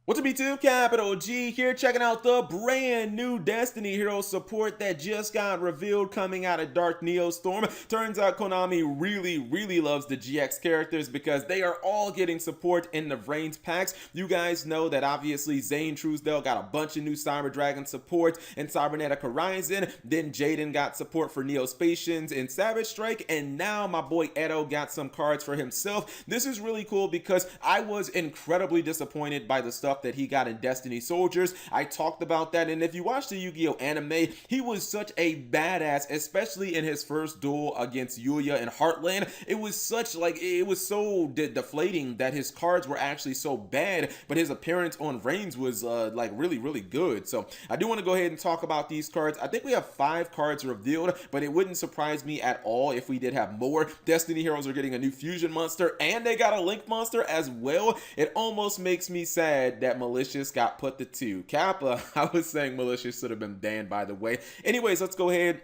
What's up YouTube, Capital G here, checking out the brand new Destiny Hero support that just got revealed coming out of Dark Neostorm. Turns out Konami really loves the GX characters because they are all getting support in the Vrains packs. You guys know that obviously Zane Truesdale got a bunch of new Cyber Dragon support in Cybernetic Horizon, then Jaden got support for Neospatians in Savage Strike, and now my boy Edo got some cards for himself. This is really cool because I was incredibly disappointed by the stuff that he got in Destiny Soldiers. I talked about that, and if you watch the Yu-Gi-Oh anime, he was such a badass, especially in his first duel against Yuya in Heartland. It was so deflating that his cards were actually so bad, but his appearance on Vrains was really good. So I do want to go ahead and talk about these cards. I think we have 5 cards revealed, but it wouldn't surprise me at all if we did have more. Destiny Heroes are getting a new fusion monster, and they got a link monster as well. It almost makes me sad that Malicious got put to 2. Kappa, I was saying Malicious should have been banned, by the way. Anyways, let's go ahead.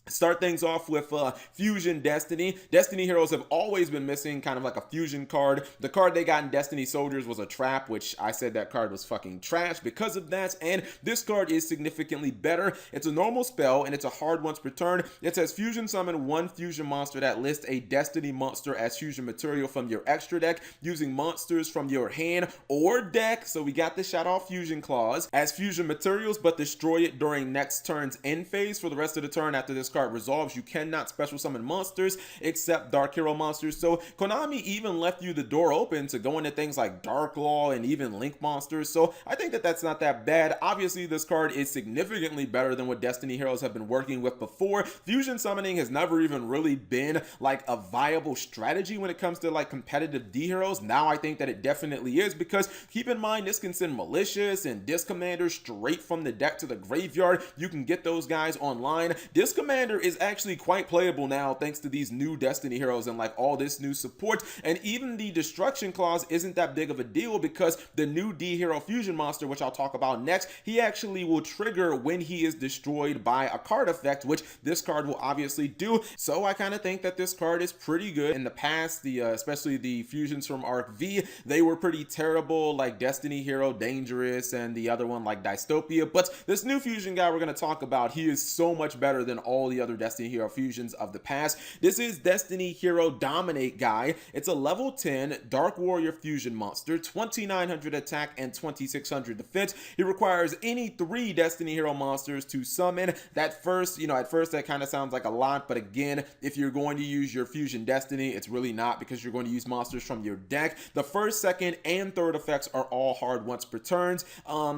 Start things off with Fusion Destiny. Destiny Heroes have always been missing kind of like a fusion card. The card they got in Destiny Soldiers was a trap, which I said that card was fucking trash because of that, and this card is significantly better. It's a normal spell, and it's a hard once per turn. It says fusion summon one fusion monster that lists a Destiny monster as fusion material from your extra deck using monsters from your hand or deck. So we got the Shut Off Fusion clause as fusion materials, but destroy it during next turn's end phase. For the rest of the turn after this card resolves, you cannot special summon monsters except Dark Hero monsters. So Konami even left you the door open to go into things like Dark Law and even Link monsters. So I think that that's not that bad. Obviously, this card is significantly better than what Destiny Heroes have been working with before. Fusion summoning has never even really been like a viable strategy when it comes to like competitive D heroes. Now I think that it definitely is, because keep in mind this can send Malicious and Disc Commander straight from the deck to the graveyard. You can get those guys online. Disc Commander is actually quite playable now thanks to these new Destiny Heroes and like all this new support, and even the destruction clause isn't that big of a deal because the new D Hero Fusion monster, which I'll talk about next, he actually will trigger when he is destroyed by a card effect, which this card will obviously do. So I kind of think that this card is pretty good. In the past, especially the fusions from Arc V, they were pretty terrible, like Destiny Hero Dangerous and the other one like Dystopia, but this new fusion guy we're going to talk about, he is so much better than all the other Destiny Hero fusions of the past. This is Destiny Hero Dominate guy. It's a level 10 Dark Warrior fusion monster, 2900 attack and 2600 defense. He requires any 3 Destiny Hero monsters to summon. That first, at first that kind of sounds like a lot, but again, if you're going to use your fusion Destiny, it's really not, because you're going to use monsters from your deck. The first, second, and third effects are all hard once per turns.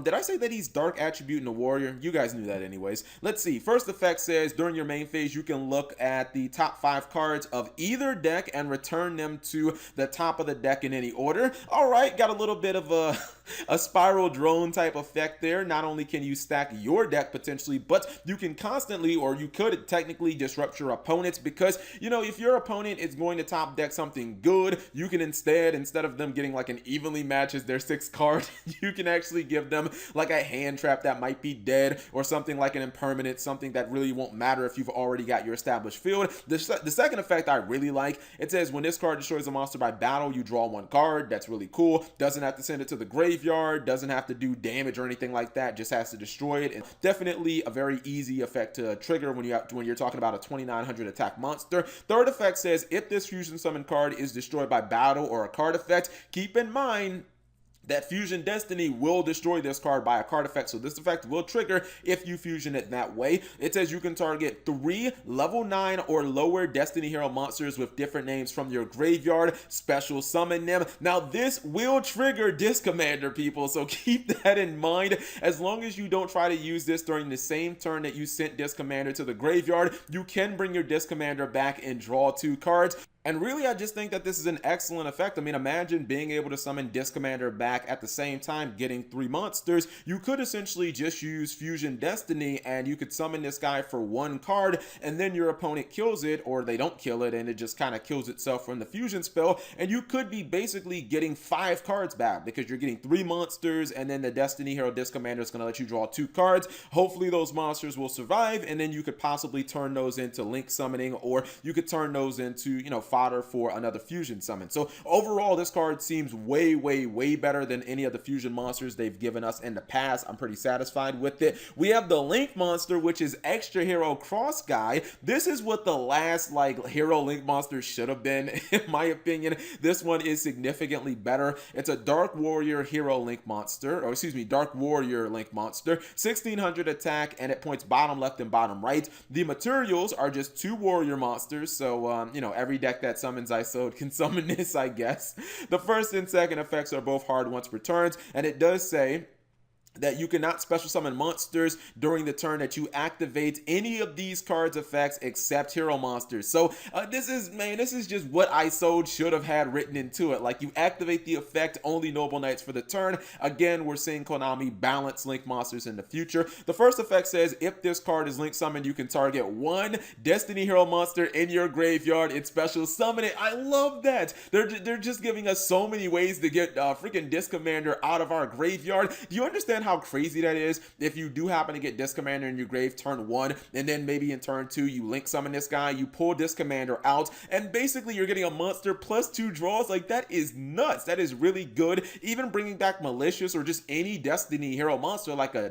Did I say that he's Dark Attribute and a Warrior? You guys knew that anyways. Let's see. First effect says during your main phase, you can look at the top 5 cards of either deck and return them to the top of the deck in any order. All right, got a little bit of a spiral drone type effect there. Not only can you stack your deck potentially, but you can constantly, or you could technically disrupt your opponents, because if your opponent is going to top deck something good, you can instead of them getting like an evenly matches their 6th card, you can actually give them like a hand trap that might be dead, or something like an impermanent, something that really won't matter if you've already got your established field. The second effect I really like. It says when this card destroys a monster by battle, you draw 1 card. That's really cool. Doesn't have to send it to the graveyard, doesn't have to do damage or anything like that, just has to destroy it. And definitely a very easy effect to trigger when you're talking about a 2900 attack monster. Third effect says if this fusion summon card is destroyed by battle or a card effect, keep in mind that Fusion Destiny will destroy this card by a card effect, so this effect will trigger if you fusion it that way. It says you can target 3 level 9 or lower Destiny Hero monsters with different names from your graveyard, special summon them. Now this will trigger Disc Commander, people, so keep that in mind. As long as you don't try to use this during the same turn that you sent Disc Commander to the graveyard, you can bring your Disc Commander back and draw 2 cards. And really, I just think that this is an excellent effect. I mean, imagine being able to summon Disc Commander back at the same time getting 3 monsters. You could essentially just use Fusion Destiny and you could summon this guy for 1 card, and then your opponent kills it, or they don't kill it and it just kind of kills itself from the fusion spell, and you could be basically getting 5 cards back because you're getting 3 monsters, and then the Destiny Hero Disc Commander is going to let you draw 2 cards. Hopefully those monsters will survive, and then you could possibly turn those into Link summoning, or you could turn those into, fodder for another fusion summon. So overall, this card seems way, way, way better than any of the fusion monsters they've given us in the past. I'm pretty satisfied with it. We have the Link monster, which is Extra Hero Cross Guy. This is what the last Hero Link monster should have been, in my opinion. This one is significantly better. It's a Dark Warrior Hero Link monster, or excuse me, Dark Warrior Link monster, 1600 attack, and it points bottom left and bottom right. The materials are just 2 warrior monsters, so you know, every deck that summons ISO can summon this, I guess. The first and second effects are both hard once per turns, and it does say that you cannot special summon monsters during the turn that you activate any of these cards' effects except hero monsters. So this is just what ISO should have had written into it. Like, you activate the effect, only Noble Knights for the turn. Again, we're seeing Konami balance Link monsters in the future. The first effect says, if this card is Link summoned, you can target 1 Destiny Hero monster in your graveyard and special summon it. I love that. They're just giving us so many ways to get freaking Disc Commander out of our graveyard. Do you understand how crazy that is? If you do happen to get Disc Commander in your grave turn 1, and then maybe in turn 2 you Link summon this guy, you pull Disc Commander out, and basically you're getting a monster plus 2 draws. Like, that is nuts. That is really good. Even bringing back Malicious or just any Destiny Hero monster like a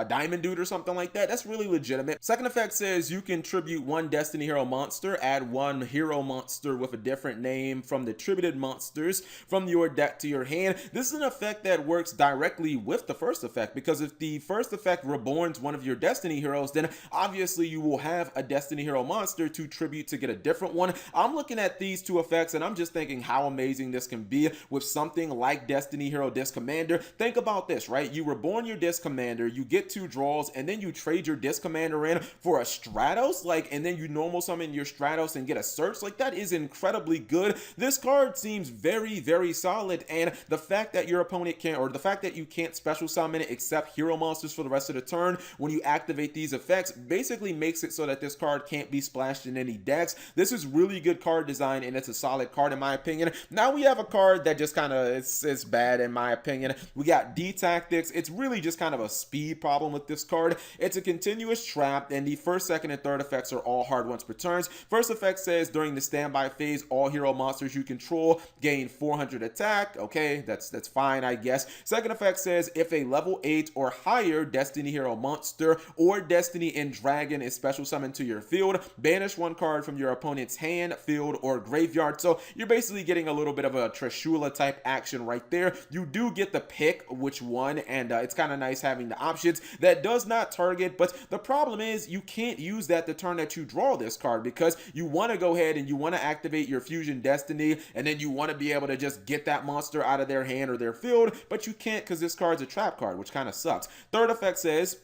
Diamond Dude or something like that, that's really legitimate. Second effect says you can tribute 1 Destiny Hero monster, add 1 hero monster with a different name from the tributed monsters from your deck to your hand. This is an effect that works directly with the first effect, because if the first effect reborns one of your Destiny heroes, then obviously you will have a Destiny hero monster to tribute to get a different one. I'm looking at these 2 effects and I'm just thinking how amazing this can be with something like Destiny Hero Disc Commander. Think about this, right? You reborn your Disc Commander, you get 2 draws, and then you trade your Disc Commander in for a Stratos, and then you normal summon your Stratos and get a search. Like, that is incredibly good. This card seems very, very solid, and the fact that your opponent can't, or the fact that you can't special summon it except hero monsters for the rest of the turn when you activate these effects basically makes it so that this card can't be splashed in any decks. This is really good card design, and it's a solid card in my opinion. Now we have a card that just kind of, it's bad in my opinion. We got D-Tactics. It's really just kind of a speed problem with this card. It's a continuous trap, and the first, second, and third effects are all hard once per turns. First effect says during the standby phase, all hero monsters you control gain 400 attack. Okay, that's fine, I guess. Second effect says if a level 8 or higher Destiny Hero monster or Destiny and Dragon is special summoned to your field, banish 1 card from your opponent's hand, field, or graveyard. So you're basically getting a little bit of a Trishula type action right there. You do get the pick which one, and it's kind of nice having the options. That does not target, but the problem is you can't use that the turn that you draw this card, because you want to go ahead and you want to activate your Fusion Destiny, and then you want to be able to just get that monster out of their hand or their field, but you can't because this card's a trap card, which kind of sucks. Third effect says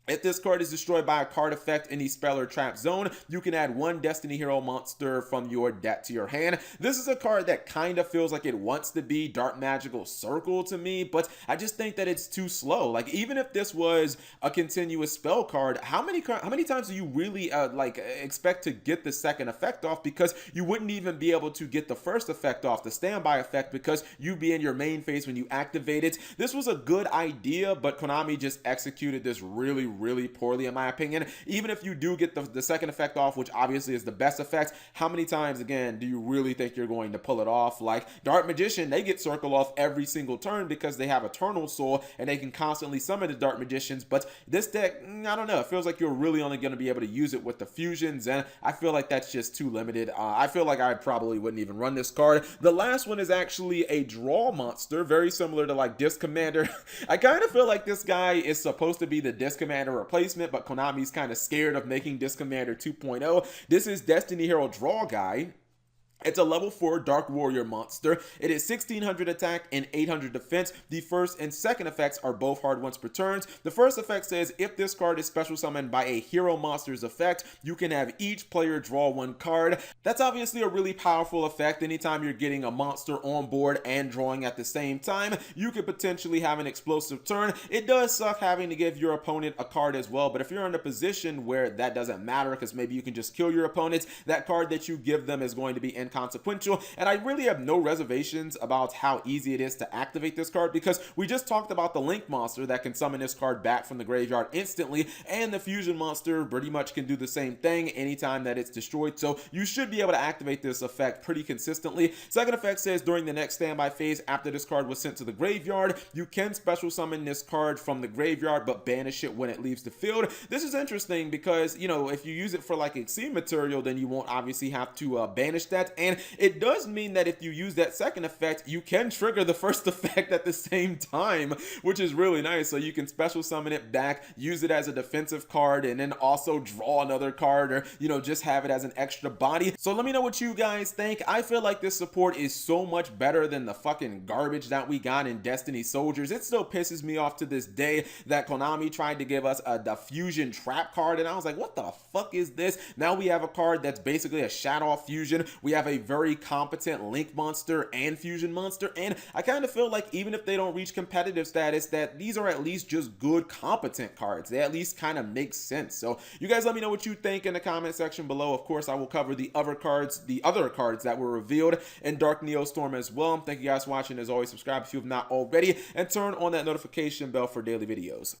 if this card is destroyed by a card effect in the spell or trap zone, you can add 1 Destiny Hero monster from your deck to your hand. This is a card that kind of feels like it wants to be Dark Magical Circle to me, but I just think that it's too slow. Like, even if this was a continuous spell card, how many times do you really expect to get the second effect off? Because you wouldn't even be able to get the first effect off, the standby effect, because you'd be in your main phase when you activate it. This was a good idea, but Konami just executed this really poorly in my opinion. Even if you do get the second effect off, which obviously is the best effect, how many times again do you really think you're going to pull it off? Like Dark Magician, they get circle off every single turn because they have Eternal Soul and they can constantly summon the Dark Magicians, but this deck, I don't know, it feels like you're really only going to be able to use it with the fusions, and I feel like that's just too limited. I feel like I probably wouldn't even run this card. The last one is actually a draw monster, very similar to like Disc Commander. I kind of feel like this guy is supposed to be the Disc Commander replacement, but Konami's kind of scared of making Disc Commander 2.0. This is Destiny Hero Draw Guy. It's a level 4 Dark Warrior monster. It is 1600 attack and 800 defense. The first and second effects are both hard once per turns. The first effect says if this card is special summoned by a hero monster's effect, you can have each player draw 1 card. That's obviously a really powerful effect. Anytime you're getting a monster on board and drawing at the same time, you could potentially have an explosive turn. It does suck having to give your opponent a card as well, but if you're in a position where that doesn't matter because maybe you can just kill your opponents, that card that you give them is going to be inconsequential, and I really have no reservations about how easy it is to activate this card, because we just talked about the Link monster that can summon this card back from the graveyard instantly, and the Fusion monster pretty much can do the same thing anytime that it's destroyed, so you should be able to activate this effect pretty consistently. Second effect says during the next standby phase after this card was sent to the graveyard, you can special summon this card from the graveyard but banish it when it leaves the field. This is interesting because, you know, if you use it for like Exceed material, then you won't obviously have to banish that, and it does mean that if you use that second effect, you can trigger the first effect at the same time, which is really nice. So you can special summon it back, use it as a defensive card, and then also draw another card, or, you know, just have it as an extra body. So let me know what you guys think. I feel like this support is so much better than the fucking garbage that we got in Destiny Soldiers. It still pisses me off to this day that Konami tried to give us a Fusion trap card, and I was like, what the fuck is this? Now we have a card that's basically a Shadow Fusion. We have a very competent Link monster and Fusion monster, and I kind of feel like even if they don't reach competitive status, that these are at least just good, competent cards. They at least kind of make sense. So you guys let me know what you think in the comment section below. Of course, I will cover the other cards that were revealed in Dark Neostorm as well. Thank you guys for watching. As always, subscribe if you have not already, and turn on that notification bell for daily videos.